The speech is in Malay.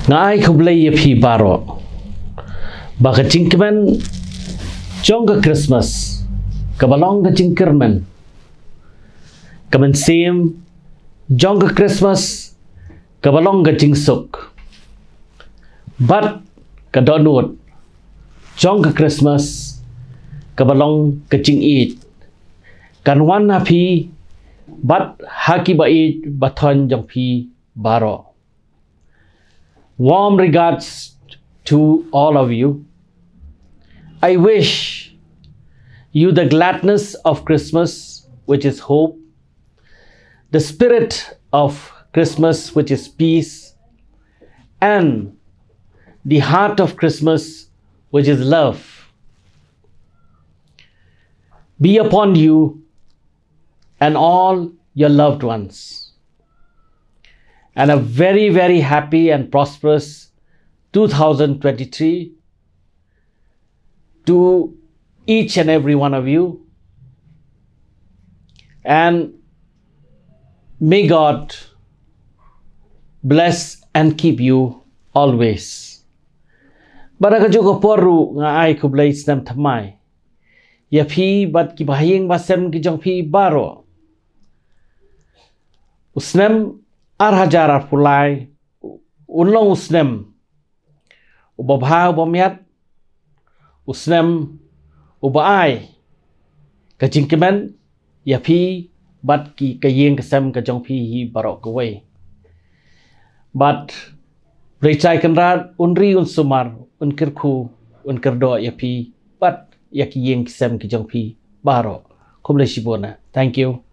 Ngai Khublei ye phi baro baka jingkemen jong ka Christmas kabalong ka jingkermen kamen sim jong ka Christmas kabalong ka jingsuk bat ka donut jong ka Christmas kabalong ka jing eat kan wan na phi bat haki ba eat bathon jong phi baro. Warm regards to all of you. I wish you the gladness of Christmas, which is hope, the spirit of Christmas, which is peace, and the heart of Christmas, which is love, be upon you and all your loved ones. And a very, very happy and prosperous 2023 to each and every one of you. And may God bless and keep you always. Baraka juga poru nga ai Khublei snam thamai. Ya phi bat ki bahing basem ki jong phi baro. Usnam Arhajar arpulai unlong usnem ubabha ubamiat usnem ubai kajingkemen ya phi bat ki kayeng kesem kajong phi hi barok kawai bat recai kanrat unri unsumar unkirku unkirdo ya phi bat ya ki yeng kesem kajong phi barok Khublei sibona. Thank you.